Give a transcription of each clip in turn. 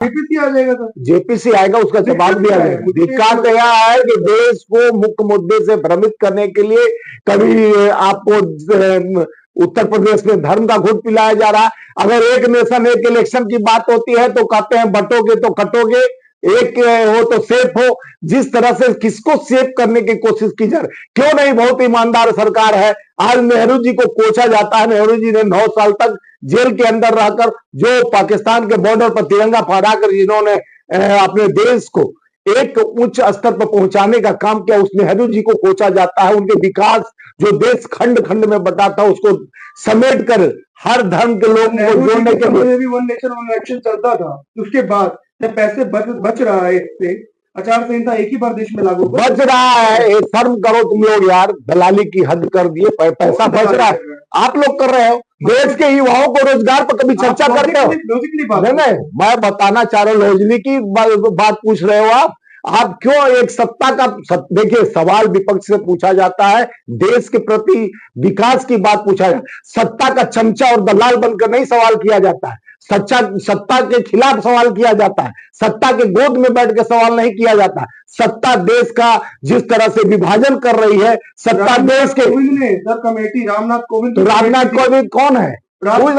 JPC आ जाएगा sir, JPC आएगा, उसका जवाब भी आ जाएगा। दिक्कत यह है कि देश को मुख्य मुद्दे से भ्रमित करने के लिए कभी आपको उत्तर प्रदेश में धर्म का घूट पिलाया जा रहा है। अगर एक नेशन एक इलेक्शन की बात होती है तो कहते हैं बटोगे तो कटोगे, एक हो तो सेफ हो। जिस तरह से किसको सेफ करने की कोशिश की जा रही, क्यों नहीं? बहुत ईमानदार सरकार है। आज नेहरू जी को कोसा जाता है, नेहरू जी ने 9 साल तक जेल के अंदर रहकर जो पाकिस्तान के बॉर्डर पर तिरंगा फहराकर जिन्होंने अपने देश को एक उच्च स्तर पर पहुंचाने का काम किया, उस नेहरू जी को कोसा जाता है। उनके विकास जो देश खंड खंड में बटा था उसको समेट कर हर धर्म के लोगों को जोड़ने के लिए भी वन नेशन वन इलेक्शन चलता था। उसके बाद जब पैसे बच रहा है, इससे आचार संहिता एक ही बार देश में लागू बच रहा है। शर्म करो तुम लोग यार, दलाली की हद कर दिए। पैसा बच रहा है, आप लोग कर रहे हो। देश के युवाओं को रोजगार पर कभी चर्चा करते हो? नहीं, मैं बताना चाह रहा हूँ, लॉजिकली की बात पूछ रहे हो आप क्यों एक सत्ता का देखिए, सवाल विपक्ष से पूछा जाता है, देश के प्रति विकास की बात पूछा जाता है। सत्ता का चमचा और दलाल बनकर नहीं सवाल किया जाता है, सत्ता के खिलाफ सवाल किया जाता है, सत्ता के गोद में बैठ के सवाल नहीं किया जाता। सत्ता देश का जिस तरह से विभाजन कर रही है, सत्ता देश के कमेटी रामनाथ कोविंद, तो रामनाथ कोविंद कौन है? हाँ तो नहीं,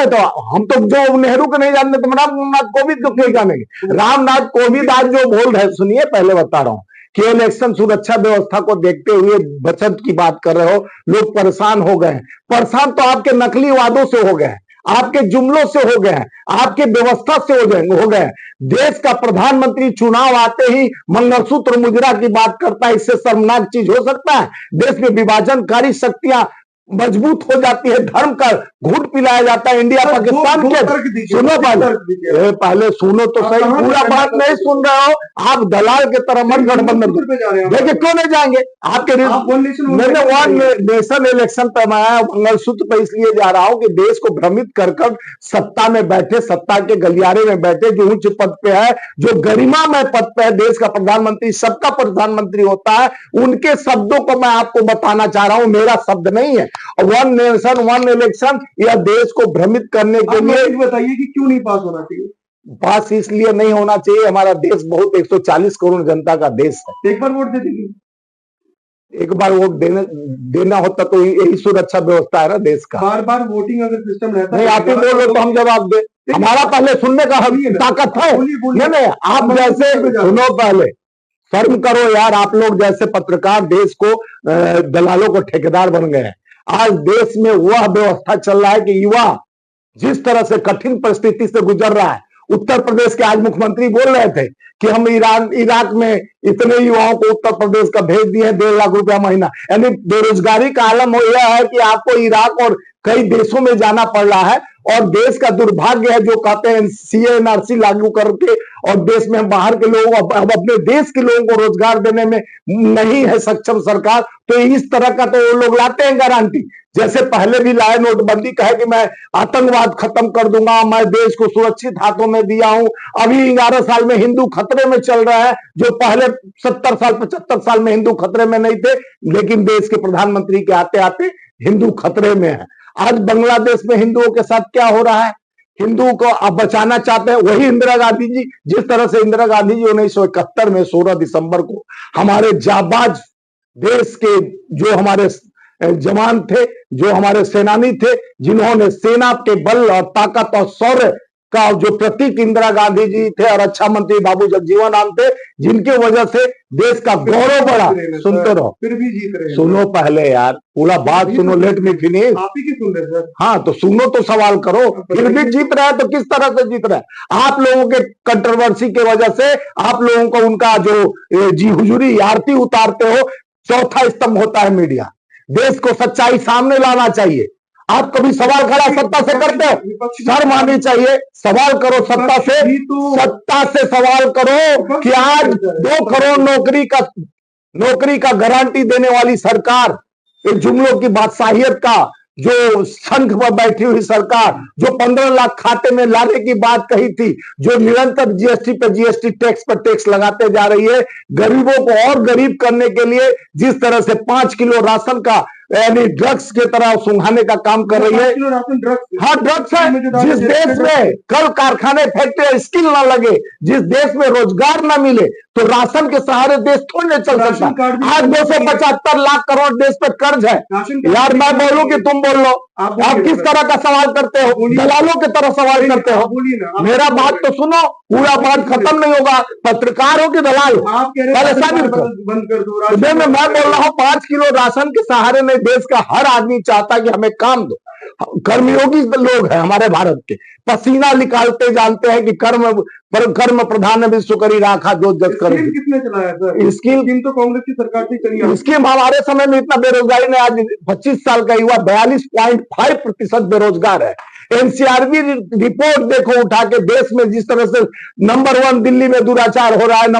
तो हम तो जो नेहरू को नहीं जानते तो रामनाथ कोविंद को क्यों जानेंगे? रामनाथ कोविंद आज जो बोल रहे, सुनिए, पहले बता रहा हूं कि इलेक्शन सुरक्षा व्यवस्था को देखते हुए बचत की बात कर रहे हो, लोग परेशान हो गए हैं। परेशान तो आपके नकली वादों से हो गए हैं, आपके जुमलों से हो गए हैं, आपके व्यवस्था से हो गए। देश का प्रधानमंत्री चुनाव आते ही मंगलसूत्र मुजरा की बात करता है, इससे शर्मनाक चीज हो सकता है? देश में विभाजनकारी शक्तियां मजबूत हो जाती है, धर्म का घूट पिलाया जाता है। इंडिया पाकिस्तान के सुनो, पहले सुनो तो सही, पूरा बात नहीं सुन रहे हो आप, दलाल के तरह मत गठबंधन देखिए। क्यों नहीं जाएंगे? आपके मैंने वन नेशन इलेक्शन पर मैं मंगलसूत्र पर इसलिए जा रहा हूं कि देश को भ्रमित कर सत्ता में बैठे, सत्ता के गलियारे में बैठे, जो उच्च पद पे है, जो गरिमामय पद पे है, देश का प्रधानमंत्री सबका प्रधानमंत्री होता है, उनके शब्दों को मैं आपको बताना चाह रहा हूं, मेरा शब्द नहीं है। वन नेशन वन इलेक्शन यह देश को भ्रमित करने के लिए। बताइए कि क्यों नहीं पास होना चाहिए? पास इसलिए नहीं होना चाहिए, हमारा देश बहुत 140 करोड़ जनता का देश है। एक बार वोट दे दीजिए, एक बार वोट देना होता तो यही सुरक्षा व्यवस्था है ना देश का। बार बार वोटिंग अगर सिस्टम रहता नहीं, आप ही बोलो तो हम जवाब दे। हमारा पहले सुनने का ताकत है। नहीं, आप जैसे सुनो, पहले शर्म करो यार, आप लोग जैसे पत्रकार देश को दलालों को ठेकेदार बन गए हैं। आज देश में वह व्यवस्था चल रहा है कि युवा जिस तरह से कठिन परिस्थिति से गुजर रहा है। उत्तर प्रदेश के आज मुख्यमंत्री बोल रहे थे कि हम इराक में इतने युवाओं को उत्तर प्रदेश का भेज दिए 1.5 लाख रुपया महीना। यानी बेरोजगारी का आलम हो यह है कि आपको इराक और कई देशों में जाना पड़ रहा है। और देश का दुर्भाग्य है जो कहते हैं CA/NRC लागू करके और देश में बाहर के लोगों अब अपने देश के लोगों को रोजगार देने में नहीं है सक्षम सरकार। तो इस तरह का तो वो लोग लाते हैं गारंटी, जैसे पहले भी लाए नोटबंदी, कहे कि मैं आतंकवाद खत्म कर दूंगा, मैं देश को सुरक्षित हाथों में दिया हूं। अभी 11 साल में हिंदू खतरे में चल रहा है, जो पहले 70 साल 75 साल में हिंदू खतरे में नहीं थे, लेकिन देश के प्रधानमंत्री के आते आते हिंदू खतरे में है। आज बांग्लादेश में हिंदुओं के साथ क्या हो रहा है? हिंदुओं को आप बचाना चाहते हैं, वही इंदिरा गांधी जी, जिस तरह से इंदिरा गांधी जी 1971 में 16 दिसंबर को हमारे जाबाज देश के जो हमारे जवान थे, जो हमारे सेनानी थे, जिन्होंने सेना के बल और ताकत और शौर्य का जो प्रतीक इंदिरा गांधी जी थे और रक्षा मंत्री बाबू जगजीवन राम थे, जिनके वजह से देश का गौरव बढ़ा। सुनते रहो, फिर भी जीत रहे। सुनो पहले यार, पूरा बात सुनो, लेट मी फिनिश। आप ही की सुन रहे सर। हाँ तो सुनो तो सवाल करो। फिर भी जीत रहा है तो किस तरह से जीत रहा है? आप लोगों के कंट्रोवर्सी के वजह से आप लोगों को उनका जो जी हुजूरी आरती उतारते हो, चौथा स्तंभ होता है मीडिया। देश को सच्चाई सामने लाना चाहिए। आप कभी सवाल खड़ा सत्ता से करते हो? शर्म आनी चाहिए। सवाल करो सत्ता से, सत्ता से सवाल करो कि आज 2 करोड़ नौकरी का गारंटी देने वाली सरकार, एक जुमलों की बादशाहियत का जो शंख पर बैठी हुई सरकार, जो 15 लाख खाते में लाने की बात कही थी, जो निरंतर जीएसटी पर जीएसटी, टैक्स पर टैक्स लगाते जा रही है, गरीबों को और गरीब करने के लिए जिस तरह से 5 किलो राशन का यानी ड्रग्स की तरह सुंघाने का काम कर रही है। हाँ, ड्रग्स है। जिस देश में कल कारखाने फैक्ट्री स्किल ना लगे, जिस देश में रोजगार ना मिले, तो राशन के सहारे देश थोड़ी नहीं चल सकता। आज 275 लाख करोड़ देश पे कर्ज है। यार मैं बोलूं कि तुम बोल लो? आप किस तरह का सवाल करते हो? दलालों की तरह सवाल करते हो। मेरा बात तो सुनो, पूरा बात खत्म नहीं होगा। पत्रकार हो कि दलाल? बंद कर दो। मैं बोल रहा हूँ 5 किलो राशन के सहारे में देश का हर आदमी चाहता है कि हमें काम दो। कर्मयोगी लोग हैं हमारे भारत के, पसीना निकालते जानते हैं कि कर्म प्रधान विश्व करी राखा जो जग कर। किसने चलाया सर स्कीम? तो कांग्रेस की सरकार से चली। स्कीम हमारे समय में इतना बेरोजगारी ने, आज 25 साल का युवा 42.5% बेरोजगार है। एनसीआरबी रिपोर्ट देखो उठा के, देश में जिस तरह से नंबर 1 दिल्ली में दुराचार हो रहा है,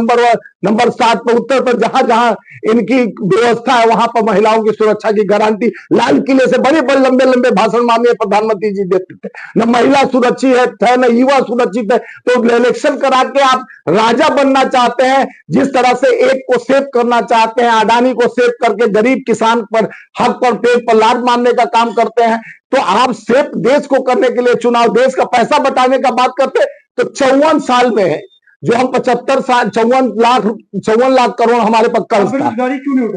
नंबर 7 पर उत्तर पर जहां जहां इनकी व्यवस्था है वहां पर महिलाओं की सुरक्षा की गारंटी लाल किले से बड़े बड़े लंबे लंबे भाषण माननीय प्रधानमंत्री जी देते थे। न महिला सुरक्षित है, न युवा सुरक्षित है। तो इलेक्शन करा के आप राजा बनना चाहते हैं, जिस तरह से एक को सेव करना चाहते हैं, अडानी को सेव करके गरीब किसान पर हक पर पेट पर लात मारने का काम करते हैं। तो आप सिर्फ देश को करने के लिए चुनाव, देश का पैसा बटाने का बात करते, तो 54 साल में है जो हम 75 साल 54 लाख करोड़ हमारे पास कर्ज था।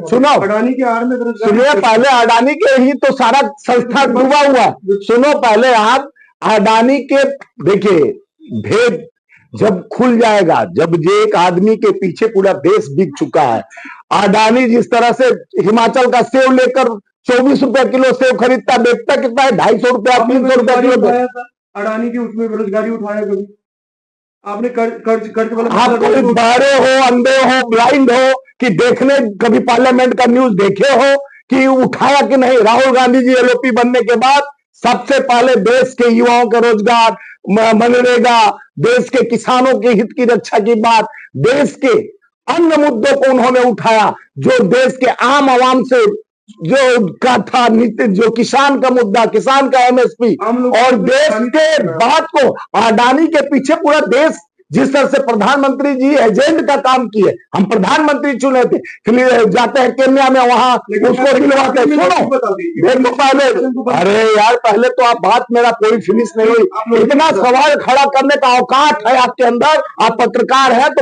सुनो, अडानी के आड़ में सुनिए, पहले अडानी के ही तो सारा संस्था डूबा हुआ। सुनो, पहले आप अडानी के देखिए भेद जब खुल जाएगा, जब ये एक आदमी के पीछे पूरा देश बिक चुका है। अडानी जिस तरह से हिमाचल का सेव लेकर 24 रुपए किलो सेव खरीदता, बेचता कितना है? 250 रुपया 300 रुपया किलो। अडानी की उसमें बेरोजगारी उठाया कभी आपने? कर्ज वाला आप कोई बहरे हो, अंधे हो, ब्लाइंड हो कि देखने कभी पार्लियामेंट का न्यूज देखे हो कि उठाया कि नहीं? राहुल गांधी जी एलओपी बनने के बाद सबसे पहले देश के युवाओं के रोजगार, मनरेगा, देश के किसानों के हित की रक्षा की बात, देश के अन्य मुद्दों को उन्होंने उठाया, जो देश के आम आवाम से जो का था नीति, जो किसान का मुद्दा, किसान का एमएसपी, और देश के बात को अडानी के पीछे पूरा देश, जिस तरह से प्रधानमंत्री जी एजेंट का काम किए। हम प्रधानमंत्री चुने थे, जाते हैं केन्या में, वहां उसको खिलवाते। सुनो, देखो पहले, अरे यार पहले तो आप बात, मेरा कोई फिनिश नहीं हुई। इतना सवाल खड़ा करने का औकात है आपके अंदर, आप पत्रकार है तो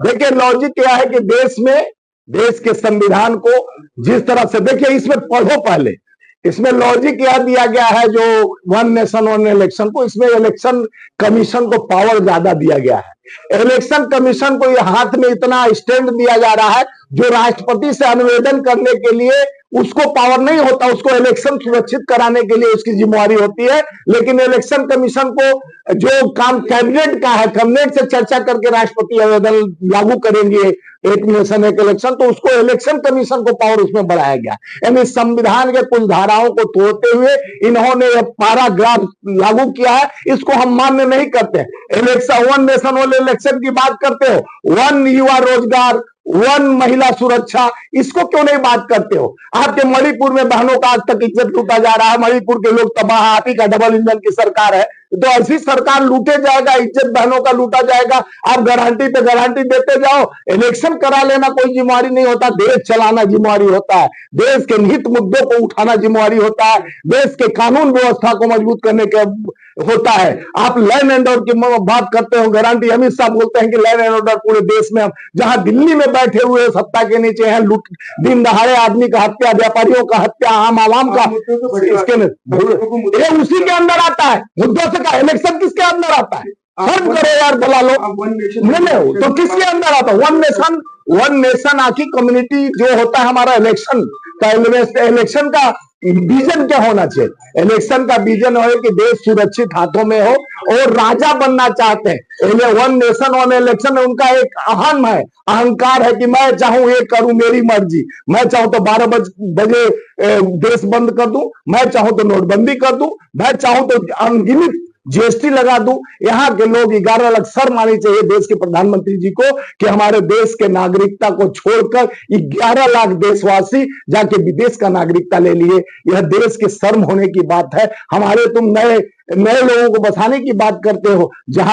देखिए लॉजिक क्या है कि देश के संविधान को जिस तरह से देखिए, इसमें पढ़ो पहले, इसमें लॉजिक यह दिया गया है जो 1 नेशन 1 इलेक्शन को, इसमें इलेक्शन कमीशन को पावर ज्यादा दिया गया है। इलेक्शन कमीशन को यह हाथ में इतना स्टैंड दिया जा रहा है, जो राष्ट्रपति से अनुवेदन करने के लिए उसको पावर नहीं होता, उसको इलेक्शन सुरक्षित कराने के लिए उसकी जिम्मेवारी होती है। लेकिन इलेक्शन कमीशन को जो काम कैबिनेट का है, कैबिनेट से चर्चा करके राष्ट्रपति आवेदन लागू करेंगे एक नेशन एक इलेक्शन, तो उसको इलेक्शन कमीशन को पावर उसमें बढ़ाया गया। यानी संविधान के कुछ धाराओं को तोड़ते हुए इन्होंने पैराग्राफ लागू किया है, इसको हम मान्य नहीं करते। इलेक्शन 1 नेशन 1 इलेक्शन की बात करते हो, 1 युवा रोजगार, 1 महिला सुरक्षा, इसको क्यों नहीं बात करते हो? आपके मणिपुर में बहनों का आज तक इज्जत लूटा जा रहा है, मणिपुर के लोग तबाह, आप ही का डबल इंजन की सरकार है, तो ऐसी सरकार लूटे जाएगा, इज्जत बहनों का लूटा जाएगा। आप गारंटी पे गारंटी देते जाओ, इलेक्शन करा लेना कोई जिम्मेवारी नहीं होता, देश चलाना जिम्मेवारी होता है, देश के निहित मुद्दों को उठाना जिम्मेवारी होता है, देश के कानून व्यवस्था को मजबूत करने के होता है। आप लैंड एंड ऑर्डर की बात करते हो, गारंटी अमित शाह बोलते हैं कि लैंड एंड ऑर्डर पूरे देश में, जहां दिल्ली में बैठे हुए सत्ता के नीचे हैं, लूट, दिन दहाड़े आदमी का हत्या, व्यापारियों का हत्या, आम आवाम का, इसके ये उसी के अंदर आता है। मुद्दों से का इलेक्शन किसके अंदर आता है? सर्व करो यार, बुला लो। नहीं तो किसके अंदर आता है? 1 नेशन आखिर कम्युनिटी जो होता है हमारा इलेक्शन का, इलेक्शन का विजन क्या होना चाहिए? इलेक्शन का विजन हो कि देश सुरक्षित हाथों में हो और राजा बनना चाहते हैं। 1 नेशन 1 इलेक्शन में उनका एक अहम है, अहंकार है कि मैं चाहूं ये करूं, मेरी मर्जी, मैं चाहूं तो 12 बजे देश बंद कर दूं, मैं चाहूं तो नोटबंदी कर दूं, मैं चाहूं तो अनगिनत जीएसटी लगा दूं। यहाँ के लोग 11 लाख सर मानी चाहिए देश के प्रधानमंत्री जी को कि हमारे देश के नागरिकता को छोड़कर 11 लाख देशवासी जाके विदेश का नागरिकता ले लिए। यह देश के शर्म होने की बात है। हमारे तुम नए लोगों को बसाने की बात करते हो, जहां